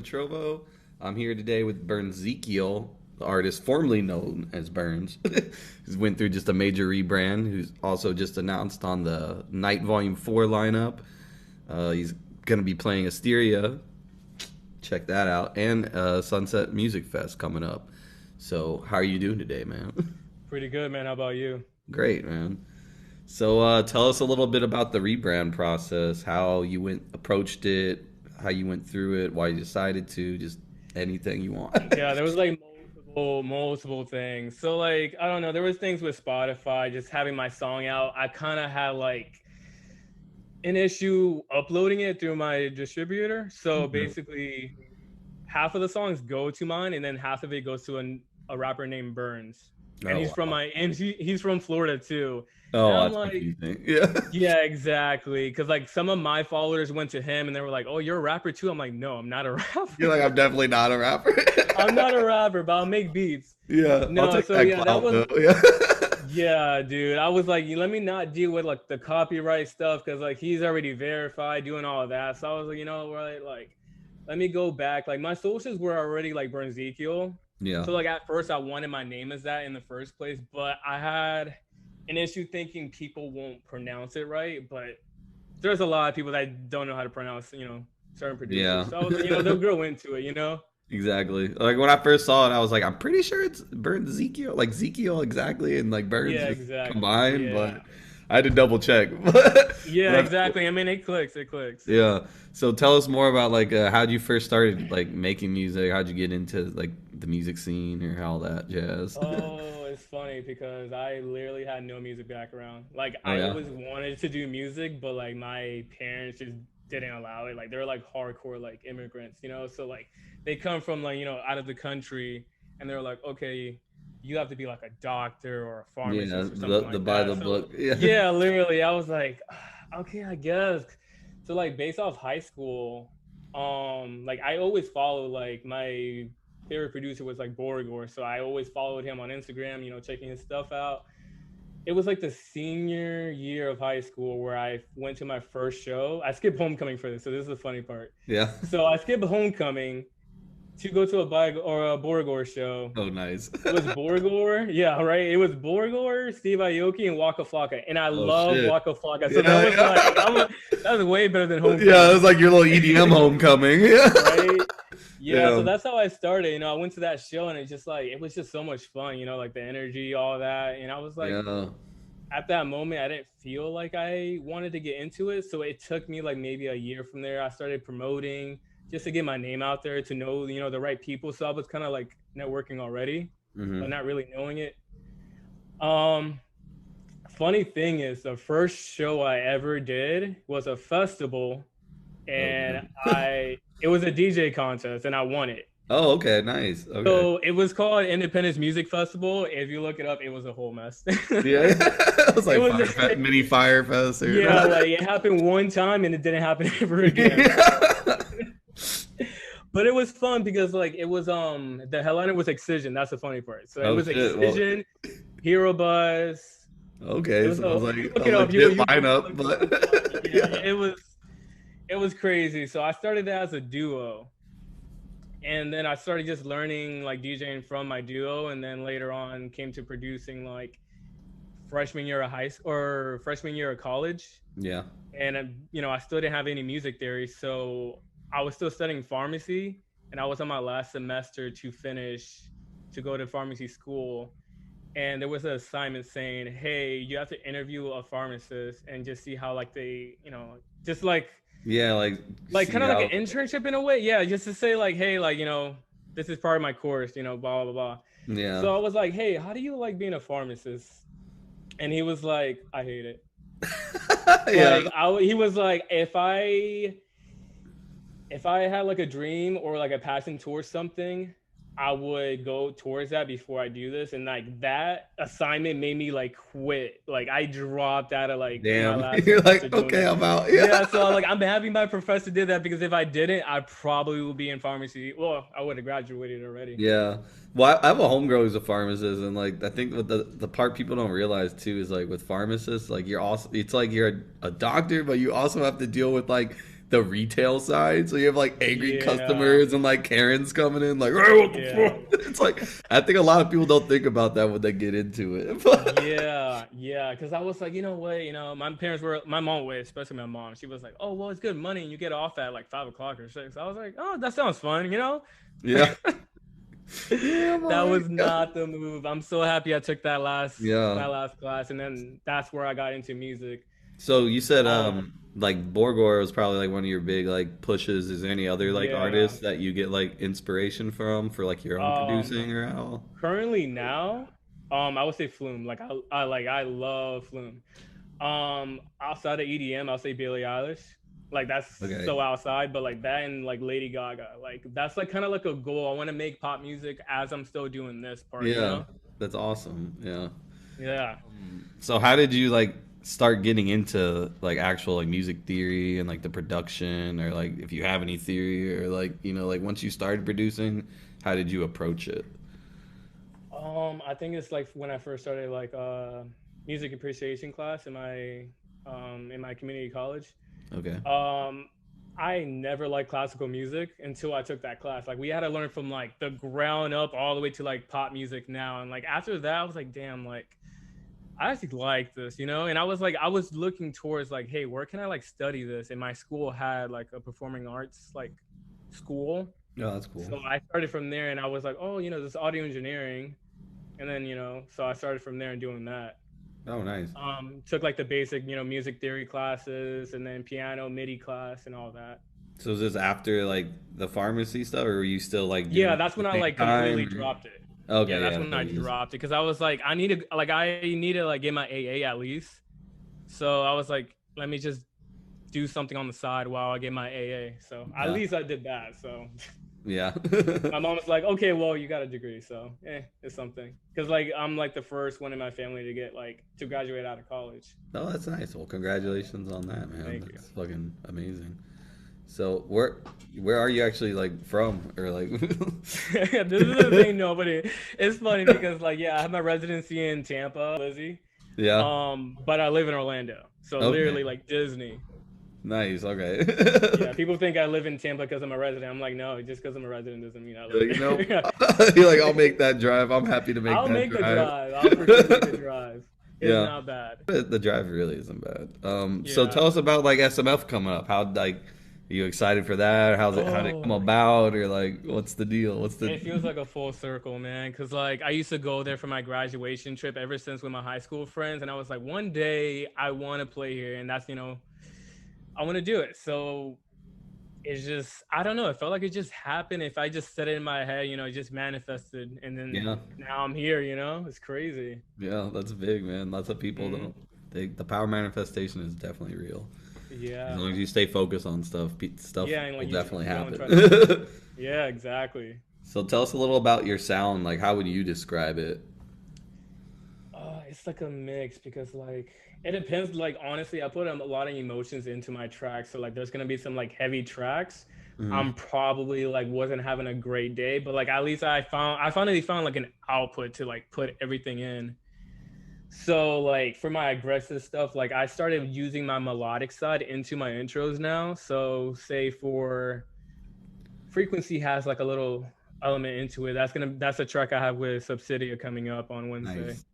TRILLVO. I'm here today with Bernzikial, the artist formerly known as Burns, who's went through just a major rebrand, who's also just announced on the Night Volume 4 lineup. He's going to be playing Asteria. Check that out. And Sunset Music Fest coming up. So how are you doing today, man? Pretty good, man. How about you? Great, man. So tell us a little bit about the rebrand process, how you approached it, how you went through it, why you decided to, just anything you want. Yeah, there was like multiple things. So like, I don't know, there was things with Spotify, just having my song out. I kind of had like an issue uploading it through my distributor. So basically, half of the songs go to mine, and then half of it goes to a rapper named Burns. And Oh wow. he's from Florida too. And Oh, I'm that's like, confusing. Yeah. yeah, exactly. Because like some of my followers went to him and they were like, "Oh, you're a rapper too." I'm like, "No, I'm not a You're rapper. like, I'm definitely not a rapper. I'm not a rapper, but I'll make beats." Yeah, I'll No, take so that yeah, that clout was though. Yeah. yeah, dude. I was like, let me not deal with like the copyright stuff because like he's already verified doing all of that. So I was like, you know, right, like let me go back. Like my socials were already like Bernzikial. Yeah. So like at first I wanted my name as that in the first place, but I had an issue thinking people won't pronounce it right. But there's a lot of people that don't know how to pronounce, certain producers. Yeah. So I was like, they'll grow into it. Exactly. Like when I first saw it, I was like, I'm pretty sure it's Burns Ezekiel, like Ezekiel exactly, and like Burns Yeah, just exactly. combined. Yeah. But I had to double check. But Yeah, that's exactly. I mean, it clicks. It clicks. yeah. So tell us more about like how'd you first started like making music? How'd you get into like the music scene or all that jazz? Oh, it's funny because I literally had no music background. Like Oh I yeah. always wanted to do music, but like my parents just didn't allow it. Like they're like hardcore like immigrants. So like they come from like, out of the country and they're like, okay, you have to be like a doctor or a Yeah. pharmacist or something The like by the that. So book. Yeah. yeah, literally I was like, okay, I guess. So like based off high school, like I always follow like my favorite producer was like Borgor, so I always followed him on Instagram, checking his stuff out. It was like the senior year of high school where I went to my first show. I skipped homecoming for this, so this is the funny part. Yeah. So I skipped homecoming to go to a Borgor show. Oh nice. It was Borgor, yeah, right. It was Borgor, Steve Aoki, and Waka Flocka, and I Oh love shit. Waka Flocka. So that Yeah, was like, yeah. that was way better than Yeah, it homecoming, was like your little EDM homecoming. Yeah. right? Yeah, so Yeah. that's how I started. I went to that show and it was just so much fun, like the energy, all that. And I was like, Yeah. at that moment, I didn't feel like I wanted to get into it. So it took me like maybe a year from there. I started promoting just to get my name out there to know, the right people. So I was kind of like networking already, but Hmm. not really knowing it. Um, Funny thing is, the first show I ever did was a festival, Oh and man. it was a DJ contest, and I won it. Oh, okay, nice. Okay. So it was called Independence Music Festival. If you look it up, it was a whole mess. Yeah, yeah. It was It like was, Mini Fire Fest or yeah, like it happened one time and it didn't happen ever again. yeah. But it was fun because like it was the headliner was Excision. That's the funny part. So it Oh was shit. Well, Excision, Hero Buzz. It okay, was so it was like look a it up. legit You Google lineup, it, Waka Flocka. but Yeah, yeah. it was crazy. So I started as a duo, and then I started just learning like DJing from my duo, and then later on came to producing like freshman year of high school or freshman year of college. Yeah. And I still didn't have any music theory, so I was still studying pharmacy, and I was on my last semester to finish to go to pharmacy school. And there was an assignment saying, hey, you have to interview a pharmacist and just see how like they, just Yeah, like see kind of like an how internship in a way. Yeah, just to say like, hey, like, this is part of my course, blah blah blah. yeah. So I was like, hey, how do you like being a pharmacist? And he was like, I hate it. Yeah. He was like, if I had like a dream or like a passion towards something, I would go towards that before I do this. And like that assignment made me like quit. Like I dropped out of like my Damn. last You're semester like, doing okay, that. I'm out. Yeah, Yeah. so like I'm happy my professor did that because if I didn't, I probably would be in pharmacy. Well, I would have graduated already. Yeah. Well, I have a homegirl who's a pharmacist, and like I think what the part people don't realize too is like with pharmacists, like you're also it's like you're a doctor, but you also have to deal with like the retail side. So you have like angry Yeah, customers and like Karens coming in, like, hey, what the yeah. fuck? It's like I think a lot of people don't think about that when they get into it. Yeah, yeah. Because I was like, you know what, my parents were, my mom was, especially my mom. She was like, "Oh, well, it's good money, and you get off at like 5 o'clock or six." I was like, "Oh, that sounds fun." Yeah, yeah, That my was God. not the move. I'm so happy I took Yeah. that last class, and then that's where I got into music. So you said Um, like Borgor was probably like one of your big like pushes. Is there any other like yeah. artists that you get like inspiration from for like your own Um, producing or at all? Currently now, I would say Flume. I love Flume. Outside of EDM, I'll say Billie Eilish. Like that's Okay. so outside, but like that and like Lady Gaga. Like that's like kind of like a goal. I want to make pop music as I'm still doing this part. Yeah, that's awesome. Yeah. Yeah. So how did you like start getting into like actual like music theory and like the production or like if you have any theory or like like once you started producing, how did you approach it? I think it's like when I first started like music appreciation class in my community college. Okay. Um, I never liked classical music until I took that class. Like we had to learn from like the ground up all the way to like pop music now. And like after that, I was like, damn, like I actually like this. And I was looking towards like, hey, where can I like study this? And my school had like a performing arts like school. Oh, that's cool. So I started from there and I was like, oh, this audio engineering. And then, so I started from there and doing that. Oh, nice. Took like the basic, music theory classes and then piano, MIDI class and all that. So is this after like the pharmacy stuff, or were you still like doing Yeah, it that's at when the I same like completely time? dropped it. Or... Yeah, Okay, that's yeah. when So I you just... dropped it because I was like, I need to like get my AA at least. So I was like, let me just do something on the side while I get my AA. So at Yeah, least I did that. So yeah. my mom was like, okay, well, you got a degree, so it's something. Because like I'm like the first one in my family to get like to graduate out of college. Oh, that's nice. Well, congratulations on that, man. Thank you. That's fucking amazing. So where are you actually like from, or like? This is the thing, nobody. It's funny because like I have my residency in Tampa, Lizzie. Yeah. But I live in Orlando, so Okay. literally like Disney. Nice. Okay. Yeah, people think I live in Tampa because I'm a resident. I'm like, no, just because I'm a resident doesn't mean I live You're like, nope. there. You're like, I'll make that drive. I'm happy to make I'll that make the drive. drive. I'll for sure make the drive. It's Yeah. not bad. The drive really isn't bad. So Yeah. tell us about like SMF coming up. How like are you excited for that? How did it come Oh, about? Or like what's the deal? What's the... it feels like a full circle, man. Cause like I used to go there for my graduation trip ever since with my high school friends, and I was like, one day I want to play here, and that's I want to do it. So it's just I don't know. It felt like it just happened. If I just set it in my head, it just manifested, and then Yeah. now I'm here. It's crazy. Yeah, that's big, man. Lots of people Hmm. don't. The power manifestation is definitely real. As Yeah, long as you stay focused on stuff, stuff yeah, and will like you definitely go and try to. happen. Yeah, exactly. So tell us a little about your sound. Like, how would you describe it? It's like a mix because like it depends. Like honestly, I put a lot of emotions into my tracks. So like, there's gonna be some like heavy tracks. Mhm. I'm probably like wasn't having a great day, but like at least I finally found like an output to like put everything in. So like for my aggressive stuff, like I started using my melodic side into my intros now. So say for frequency has like a little element into it. That's a track I have with Subsidia coming up on Wednesday. Nice.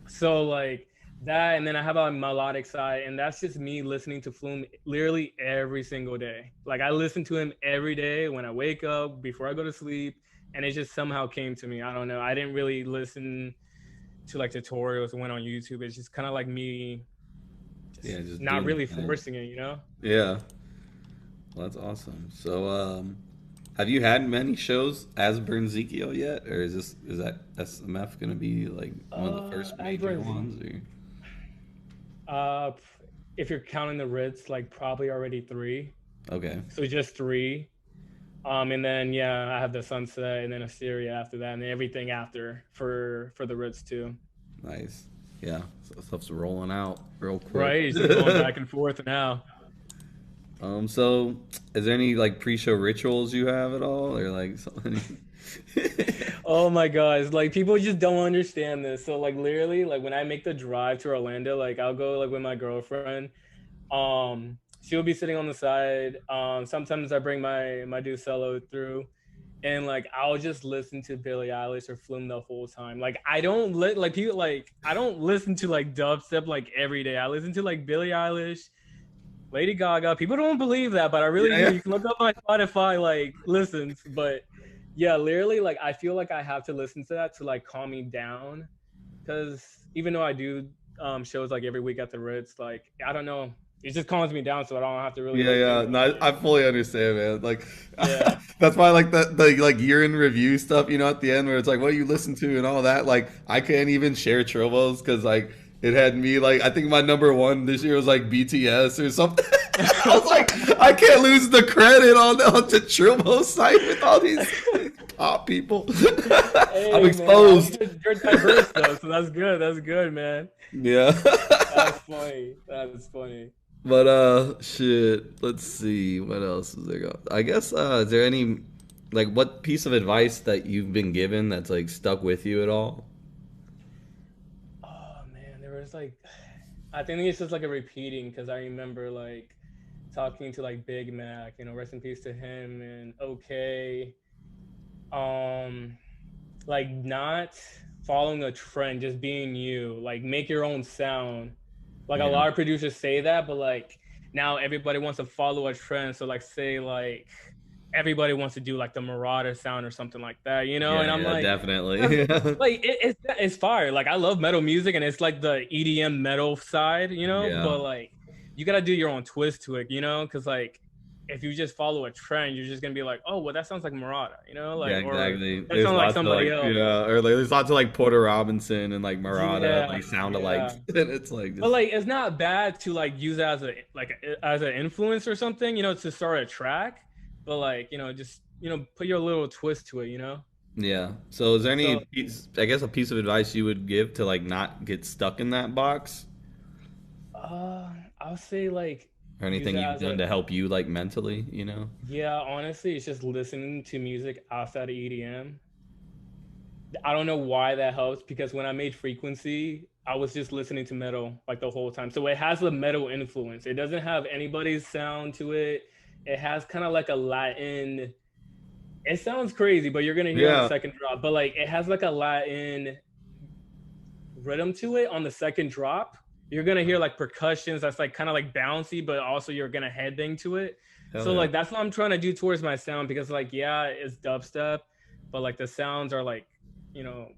So like that, and then I have a melodic side, and that's just me listening to Flume literally every single day. Like I listen to him every day when I wake up, before I go to sleep, and it just somehow came to me. I don't know. I didn't really listen to like tutorials and went on YouTube. It's just kind of like me just Yeah, just not doing really the thing. forcing it. Yeah, well, that's awesome. So, have you had many shows as Bernzikial yet, or is that SMF gonna be like one of the first As major Bernzikial, ones? Or uh, if you're counting the Ritz, like probably already three. okay, So just three. And then I have the Sunset and then Asteria after that, and then everything after for the Ritz too. nice. Yeah, so stuff's rolling out real quick. Right, it's just going back and forth now. So is there any like pre-show rituals you have at all, or like something? Oh my gosh, like people just don't understand this. So like literally, like when I make the drive to Orlando, like I'll go like with my girlfriend. Um, she'll be sitting on the side. Sometimes I bring my Ducello through, and like I'll just listen to Billie Eilish or Flume the whole time. Like I don't like people like I don't listen to like dubstep like every day. I listen to like Billie Eilish, Lady Gaga. People don't believe that, but I really Yeah, do. yeah. You can look up my Spotify like listens, but yeah, literally like I feel like I have to listen to that to like calm me down because even though I do shows like every week at the Ritz, like I don't know, it just calms me down, so I don't have to really Yeah, like think yeah. about No, I fully understand, man. Like, it. Yeah, that's why I like the like year in review stuff. You know, at the end where it's like what you listen to and all that. Like, I can't even share Trilvos because like it had me like I think my number one this year was like BTS or something. I was like, I can't lose the credit on the Trilvo site with all these pop people. I'm hey man, exposed. you're diverse though, so that's good. That's good, man. Yeah. That's funny. That's funny. But shit. Let's see what else is there. I guess is there any like what piece of advice that you've been given that's like stuck with you at all? Oh man, there was like, I think it's just like a repeating because I remember like talking to like Big Mac, rest in peace to him, and okay, um, like not following a trend, just being you, like make your own sound. Like a Yeah. lot of producers say that, but like now everybody wants to follow a trend. So like say like everybody wants to do like the Marauder sound or something like that, Yeah, And I'm yeah, like, that's, definitely. like it's fire. Like I love metal music and it's like the EDM metal side, Yeah. But like you gotta do your own twist to it, Because like if you just follow a trend, you're just gonna be like, oh well, that sounds like Marauder, Yeah, Like or exactly. that There's sounds like lots of somebody like else. yeah, or like there's lots of like Porter Robinson and like Murata Yeah, like sound yeah. alikes, and it's like But just like, it's not bad to like use it as a like as an influence or something, to start a track. But like, just put your little twist to it. yeah. So is there any So piece, I guess a piece of advice you would give to like not get stuck in that box, I'll say like or use anything it you've as done a to help you like mentally, you know? yeah. Honestly, it's just listening to music outside of EDM. I don't know why that helps because when I made Frequency, I was just listening to metal like the whole time. So it has a metal influence. It doesn't have anybody's sound to it. It has kind of like a Latin. It sounds crazy, but you're gonna hear on the Yeah. second drop. But like it has like a Latin rhythm to it on the second drop. You're gonna hear like percussions that's like kind of like bouncy, but also you're gonna headbang to it. Hell So yeah. like that's what I'm trying to do towards my sound because like yeah, it's dubstep, but like the sounds are like you know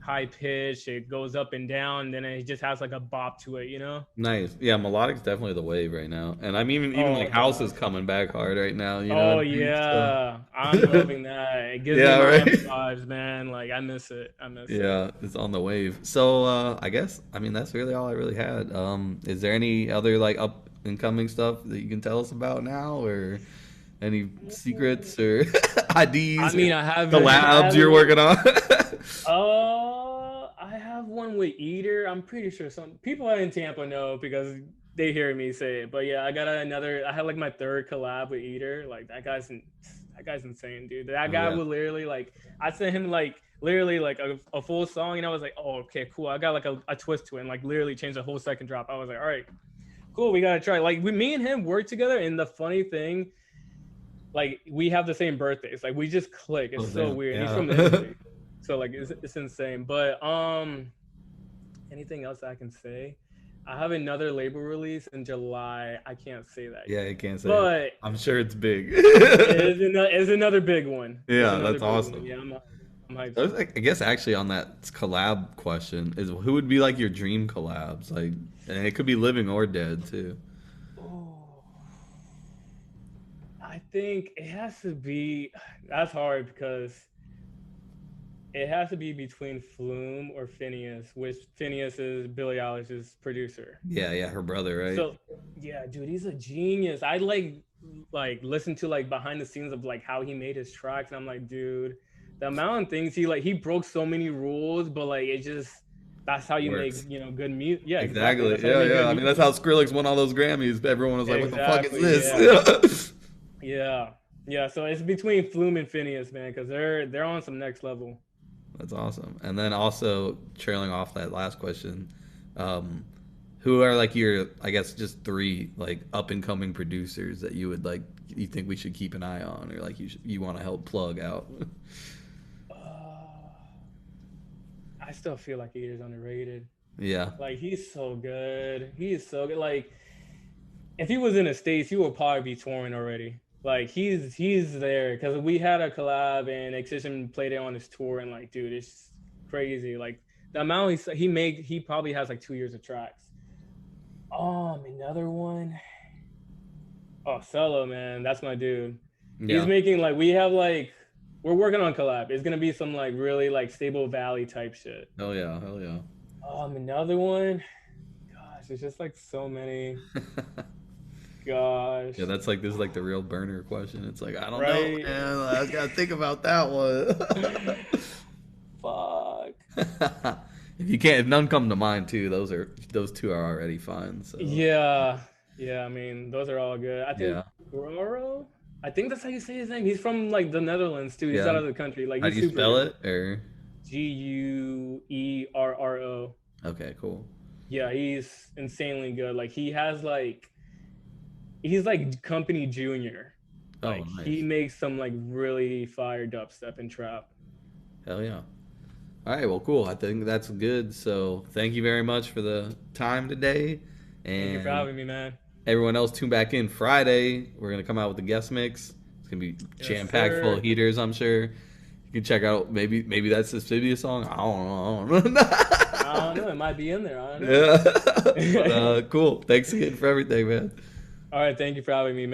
high pitch. It goes up and down, and then it just has like a bop to it. Nice. Yeah, melodic's definitely the wave right now. And I mean even like Oh house is god. coming back hard right now, you know what Oh I mean? So yeah, I'm loving that. It gives me yeah, Miami right. vibes, man. Like I miss it. I miss it. Yeah, it's on the wave. So I guess I mean that's really all I really had. Is there any other like up and coming stuff that you can tell us about now, or any secrets or I IDs or mean, I haven't. I collabs you're haven't. working on? I have one with Eater. I'm pretty sure some people in Tampa know because they hear me say it. But yeah, I got another. I had like my third collab with Eater. Like that guy's insane, dude. That Oh guy yeah, would literally like. I sent him like literally like a full song, and I was like, oh okay, cool. I got like a twist to it, and like literally changed the whole second drop. I was like, all right, cool. We gotta try. Like me and him work together, and the funny thing, like we have the same birthdays. Like we just click. oh It's so damn, weird. He's from yeah. Italy. So like it's insane. But anything else I can say? I have another label release in July. I can't say that Yeah, yet. you can't say it. But I'm sure it's big. it's another big one. It's Yeah, another that's big one. awesome. Yeah, I'm hyped I for it. I guess actually on that collab question is who would be like your dream collabs? Like, and it could be living or dead too. Oh, I think it has to be that's hard because it has to be between Flume or Phineas, which Phineas is Billie Eilish's producer. Yeah, yeah, her brother, right? So yeah, dude, he's a genius. I like listen to like behind the scenes of like how he made his tracks, and I'm like, dude, the amount of things he broke so many rules, but like it just that's how you make Works. good music. Yeah, exactly. Exactly. That's how you Yeah, make yeah. good I mean, that's music. how Skrillex won all those Grammys. Everyone was like, "What the fuck is Exactly. this?" Yeah. Yeah. Yeah. Yeah. So it's between Flume and Phineas, man, because they're on some next level. That's awesome. And then also trailing off that last question, um, Who are like your, I guess, just three like up and coming producers that you would like, you think we should keep an eye on, or like you want to help plug out? Uh, I still feel like he is underrated. Yeah. Like he's so good. He is so good. Like if he was in the States, he would probably be touring already. Like he's there because we had a collab and Excision played it on his tour and like dude, it's crazy. Like the amount he probably has like 2 years of tracks. Another one. Oh, Solo, man, that's my dude. He's Yeah. making like we have like we're working on collab. It's gonna be some like really like stable valley type shit. Hell yeah. Hell yeah. Another one. Gosh, it's just like so many. Gosh, Yeah, that's like this is like the real burner question. It's like I don't know, right? man. I gotta think about that one. Fuck. If you can't, if none come to mind too, those two are already fine. So Yeah, yeah. I mean, those are all good. I think yeah, Roro. I think that's how you say his name. He's from like the Netherlands too. He's yeah. out of the country. Like How do he's you super spell good. it? Or Guerrero. okay, cool. Yeah, he's insanely good. Like he's like company junior. Oh, Like he nice. makes some like really fire dubstep and trap. Hell yeah. All right, well, cool. I think that's good. So thank you very much for the time today, Thank you for and having me, man. everyone else tune back in Friday. We're gonna come out with the guest mix. It's gonna be Yes, jam packed full of sir. heaters, I'm sure. You can check out maybe that's the Civia song. I don't know. I don't know. It might be in there. I don't Yeah. But know. cool. Thanks again for everything, man. All right. Thank you for having me, man.